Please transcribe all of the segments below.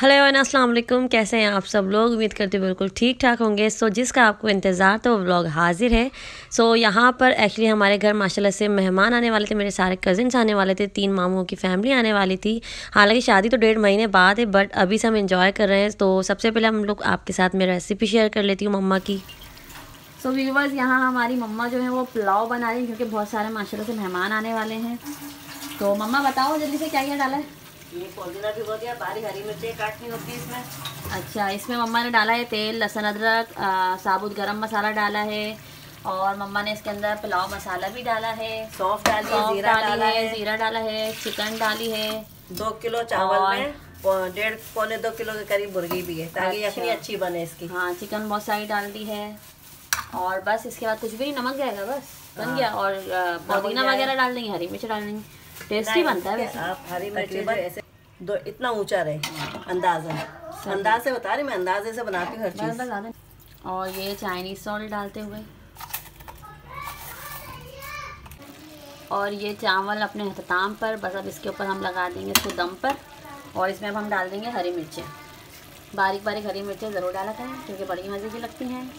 Hello everyone, अस्सलाम वालेकुम। कैसे हैं आप सब लोग? उम्मीद करते बिल्कुल ठीक ठाक होंगे। सो जिसका आपको इंतज़ार था वो व्लॉग हाजिर है। सो यहाँ पर एक्चुअली हमारे घर माशाल्लाह से मेहमान आने वाले थे। मेरे सारे कज़िन्स आने वाले थे, 3 मामूओं की फैमिली आने वाली थी। हालांकि शादी तो 1.5 महीने बाद है, बट अभी से हम इंजॉय कर रहे हैं। तो सबसे पहले हम लोग आपके साथ मैं रेसिपी शेयर कर लेती हूँ मम्मा की। सो व्यूवर्स, यहाँ हमारी मम्मा जो है वो पुलाव बना रही हैं क्योंकि बहुत सारे माशाल्लाह से मेहमान आने वाले हैं। तो मम्मा बताओ जल्दी से क्या क्या डाला है। ये पुदीना भिगो दिया, बारीक हरी मिर्ची काटनी होती है इसमें। अच्छा, इसमें मम्मा ने डाला है तेल, लहसुन, अदरक, साबुत गरम मसाला डाला है, और मम्मा ने इसके अंदर पुलाव मसाला भी डाला है, सौंफ डाली है, जीरा डाला है, चिकन डाली है। 2 किलो चावल में 1.5 पौने 2 किलो के करीब मुर्गी भी है ताकि यखनी अच्छी बने इसकी। हाँ, चिकन बहुत सारी डाल दी है। और बस इसके बाद कुछ भी नहीं, नमक जाएगा बस, बन गया। और पुदीना वगैरह डाल देंगे, हरी मिर्च डाल देंगे, टेस्टी बनता है वैसे। आप हरी मिर्ची ऐसे दो इतना ऊंचा रहे, अंदाज से बता रही मैं, अंदाजे से बनाती हूँ हर चीज। और ये चाइनीज सॉल्ट डालते हुए, और ये चावल अपने अख्ताम पर, बस अब इसके ऊपर हम लगा देंगे इसको दम पर। और इसमें अब हम डाल देंगे हरी मिर्चें, बारीक बारीक हरी मिर्चें ज़रूर डाला करें क्योंकि बड़ी मज़े की लगती हैं।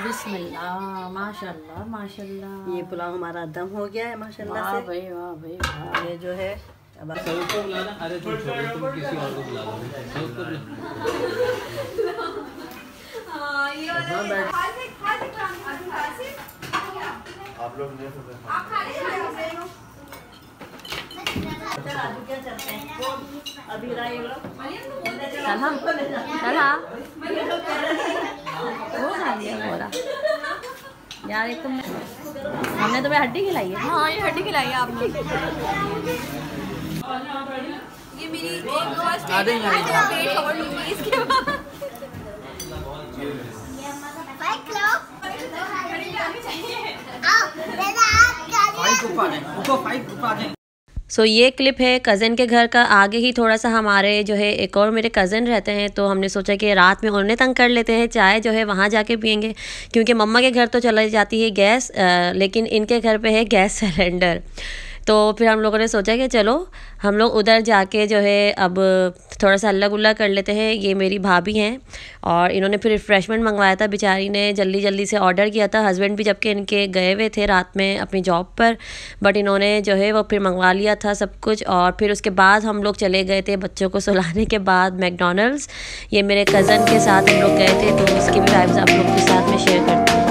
बिस्मिल्लाह, माशाल्लाह माशाल्लाह। ये पुलाव हमारा दम हो गया है माशाल्लाह से। भाई वाह भाई वाह। ये जो है अब सभी को बुलाना, अरे तुम छोड़ो, तुम किसी और को बुला लो। आप लोग नहीं अभी यार एक तुम हमने तुम्हें हड्डी खिलाई है। हाँ, ये हड्डी खिलाई है आपने। ये मेरी एक फर्स्ट पेट कवर लूंगी इसके बाद। सो ये क्लिप है कज़न के घर का। आगे ही थोड़ा सा हमारे जो है एक और मेरे कज़न रहते हैं, तो हमने सोचा कि रात में उन्हें तंग कर लेते हैं, चाय जो है वहाँ जाके पियेंगे क्योंकि मम्मा के घर तो चला जाती है गैस, लेकिन इनके घर पे है गैस सिलेंडर। तो फिर हम लोगों ने सोचा कि चलो हम लोग उधर जाके जो है अब थोड़ा सा अल्लाह गुल्ला कर लेते हैं। ये मेरी भाभी हैं और इन्होंने फिर रिफ़्रेशमेंट मंगवाया था, बेचारी ने जल्दी जल्दी से ऑर्डर किया था। हस्बैंड भी जबकि इनके गए हुए थे रात में अपनी जॉब पर, बट इन्होंने जो है वो फिर मंगवा लिया था सब कुछ। और फिर उसके बाद हम लोग चले गए थे बच्चों को सुलाने के बाद मैकडॉनल्ड्स। ये मेरे कज़न के साथ हम लोग गए थे, तो उसकी भी वाइब्स आप लोग के साथ में शेयर करती हूँ।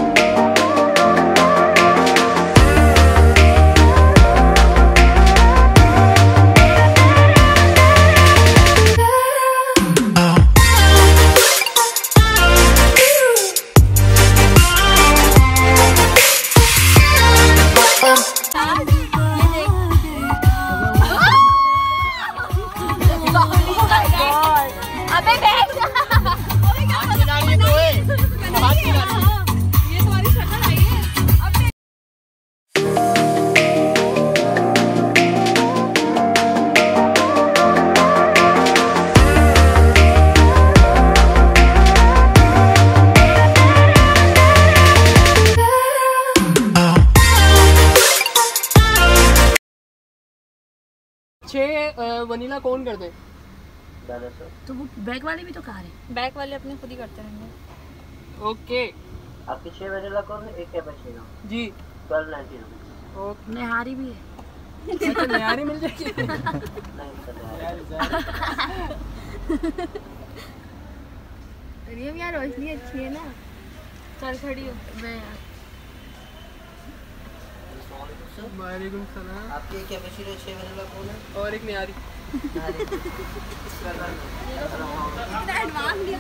वनीला कौन कर दे? तो वो बैग वाले भी तो कहा रहे, बैक वाले अपने खुद ही करते रहेंगे। ओके, आपके 6 वनीला कौन है? 1 कैपेचिनो जी, 12.90 रुपीस। ओके, निहारी भी है। तो निहारी मिल जाएगी। रियम यार रोशनी अच्छी है ना। चल खड़ी हो। मैं वालेकुम सलाम। आपके कैपेचिनो 6 वनीला कौन है? और एक निहारी। एडवांस नहीं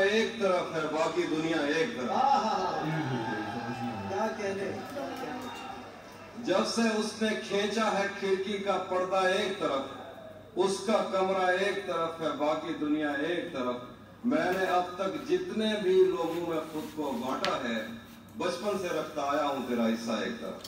एक तरफ है, बाकी दुनिया एक तरफ। क्या कहने, जब से उसने खींचा है खिड़की का पर्दा एक तरफ, उसका कमरा एक तरफ है, बाकी दुनिया एक तरफ। मैंने अब तक जितने भी लोगों में खुद को बांटा है, बचपन से रखता आया हूँ तेरा हिस्सा एक तरफ।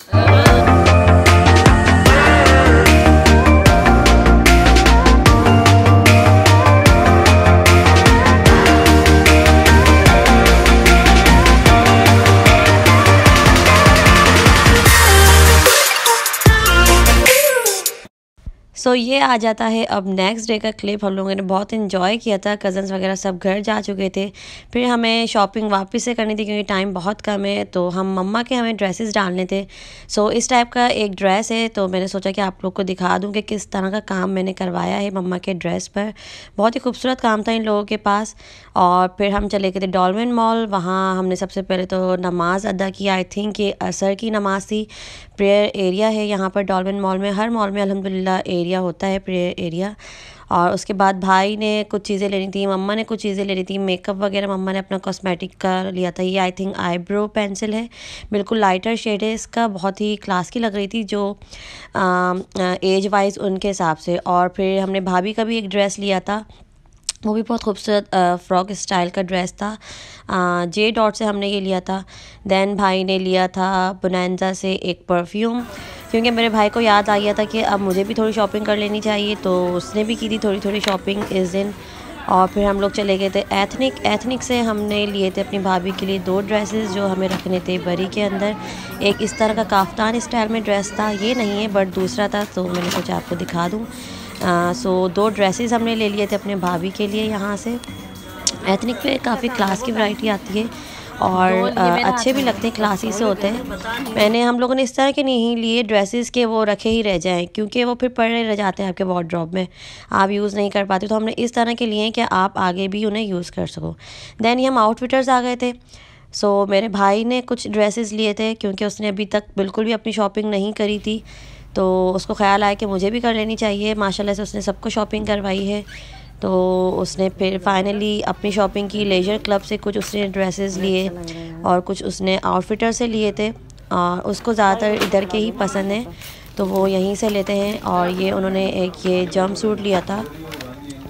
सो ये आ जाता है अब नेक्स्ट डे का क्लिप। हम लोगों ने बहुत इन्जॉय किया था, कज़न्स वगैरह सब घर जा चुके थे। फिर हमें शॉपिंग वापस से करनी थी क्योंकि टाइम बहुत कम है, तो हम मम्मा के हमें ड्रेसेस डालने थे। सो इस टाइप का एक ड्रेस है, तो मैंने सोचा कि आप लोग को दिखा दूँ कि किस तरह का काम मैंने करवाया है मम्मा के ड्रेस पर। बहुत ही खूबसूरत काम था इन लोगों के पास। और फिर हम चले गए थे डॉल्मेन मॉल। वहाँ हमने सबसे पहले तो नमाज़ अदा की। आई थिंक ये असर की नमाज़ थी। प्रेयर एरिया है यहाँ पर डॉल्मेन मॉल में, हर मॉल में अल्हम्दुलिल्लाह एरिया होता है, प्रेयर एरिया। और उसके बाद भाई ने कुछ चीज़ें लेनी थी, मम्मा ने कुछ चीज़ें लेनी थी, मेकअप वगैरह मम्मा ने अपना कॉस्मेटिक का लिया था। ये आई थिंक आईब्रो पेंसिल है, बिल्कुल लाइटर शेड है इसका, बहुत ही क्लास की लग रही थी जो एज वाइज उनके हिसाब से। और फिर हमने भाभी का भी एक ड्रेस लिया था, वो भी बहुत खूबसूरत फ्रॉक स्टाइल का ड्रेस था। जे डॉट से हमने ये लिया था। देन भाई ने लिया था बोनांजा से एक परफ्यूम, क्योंकि मेरे भाई को याद आ गया था कि अब मुझे भी थोड़ी शॉपिंग कर लेनी चाहिए, तो उसने भी की थी थोड़ी थोड़ी शॉपिंग इस दिन। और फिर हम लोग चले गए थे एथनिक से हमने लिए थे अपनी भाभी के लिए 2 ड्रेसेस जो हमें रखने थे बरी के अंदर। एक इस तरह का काफ्तान स्टाइल में ड्रेस था, ये नहीं है बट दूसरा था, तो मैंने सोचा आपको दिखा दूँ। सो 2 ड्रेसेस हमने ले लिए थे अपने भाभी के लिए यहाँ से। एथनिक पे काफ़ी क्लास की वैरायटी आती है और अच्छे भी लगते हैं, क्लासी से होते हैं। हम लोगों ने इस तरह के नहीं लिए ड्रेसेस के वो रखे ही रह जाएं, क्योंकि वो फिर पड़े रह जाते हैं आपके वार्डरोब में, आप यूज़ नहीं कर पाते। तो हमने इस तरह के लिए कि आप आगे भी उन्हें यूज़ कर सको। देन ये हम आउटफिटर्स आ गए थे। सो मेरे भाई ने कुछ ड्रेसेस लिए थे, क्योंकि उसने अभी तक बिल्कुल भी अपनी शॉपिंग नहीं करी थी, तो उसको ख्याल आया कि मुझे भी कर लेनी चाहिए। माशाल्लाह से उसने सबको शॉपिंग करवाई है। तो उसने फिर फाइनली अपनी शॉपिंग की। लेजर क्लब से कुछ उसने ड्रेसेस लिए और कुछ उसने आउटफिटर से लिए थे। और उसको ज़्यादातर इधर के ही पसंद है, तो वो यहीं से लेते हैं। और ये उन्होंने एक ये जंप सूट लिया था,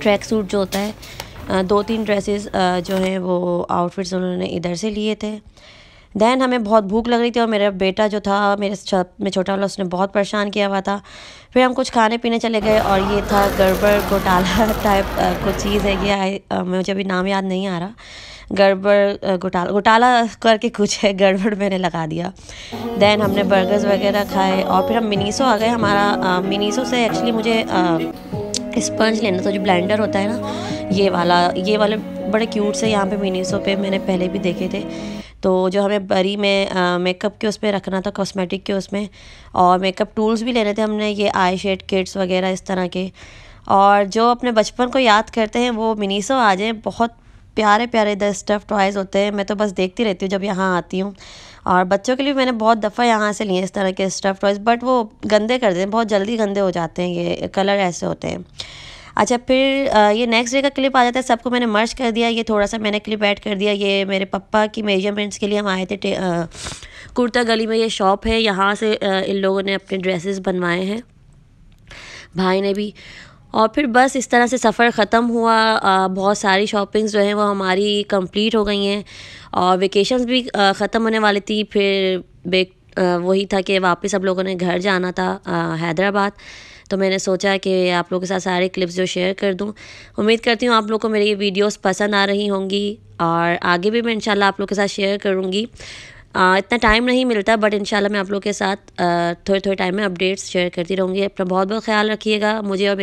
ट्रैक सूट जो होता है। 2-3 ड्रेसेस जो हैं वो आउटफिट्स उन्होंने इधर से लिए थे। दैन हमें बहुत भूख लग रही थी और मेरा बेटा जो था मेरे में छोटा वाला, उसने बहुत परेशान किया हुआ था। फिर हम कुछ खाने पीने चले गए और ये था गड़बड़ घोटाला टाइप कुछ चीज़ है ये, मुझे अभी नाम याद नहीं आ रहा। गड़बड़ घोटाला करके कुछ है, गड़बड़ मैंने लगा दिया। दैन हमने बर्गर्स वगैरह खाए और फिर हम मिनीसो आ गए। हमारा मिनीसो से एक्चुअली मुझे स्पंज लेना था, जो ब्लेंडर होता है ना, ये वाले बड़े क्यूट से यहाँ पे मिनीसो पे मैंने पहले भी देखे थे। तो जो हमें बरी में मेकअप के उसमें रखना था, कॉस्मेटिक के उसमें, और मेकअप टूल्स भी लेने थे हमने, ये आई शेड किट्स वगैरह इस तरह के। और जो अपने बचपन को याद करते हैं वो मिनीसो आ जाए, बहुत प्यारे प्यारे इधर स्टफ़ टॉयज़ होते हैं। मैं तो बस देखती रहती हूँ जब यहाँ आती हूँ। और बच्चों के लिए मैंने बहुत दफ़ा यहाँ से लिए इस तरह के स्टफ़ टॉयज़, बट वो गंदे कर देते हैं, बहुत जल्दी गंदे हो जाते हैं, ये कलर ऐसे होते हैं। अच्छा, फिर ये नेक्स्ट डे का क्लिप आ जाता है। सबको मैंने मर्ज कर दिया, ये थोड़ा सा मैंने क्लिप ऐड कर दिया। ये मेरे पापा की मेजरमेंट्स के लिए हम आए थे। कुर्ता गली में ये शॉप है, यहाँ से इन लोगों ने अपने ड्रेसेस बनवाए हैं, भाई ने भी। और फिर बस इस तरह से सफ़र ख़त्म हुआ। बहुत सारी शॉपिंग्स जो हैं वो हमारी कंप्लीट हो गई हैं और वेकेशंस भी ख़त्म होने वाली थी। फिर वही था कि वापस सब लोगों ने घर जाना था हैदराबाद। तो मैंने सोचा कि आप लोगों के साथ सारे क्लिप्स जो शेयर कर दूं। उम्मीद करती हूँ आप लोग को मेरी ये वीडियोस पसंद आ रही होंगी और आगे भी मैं इंशाल्लाह आप लोग के साथ शेयर करूँगी। इतना टाइम नहीं मिलता, बट इंशाल्लाह मैं आप लोग के साथ थोड़े थोड़े टाइम में अपडेट्स शेयर करती रहूँगी। अपना बहुत बहुत ख्याल रखिएगा। मुझे और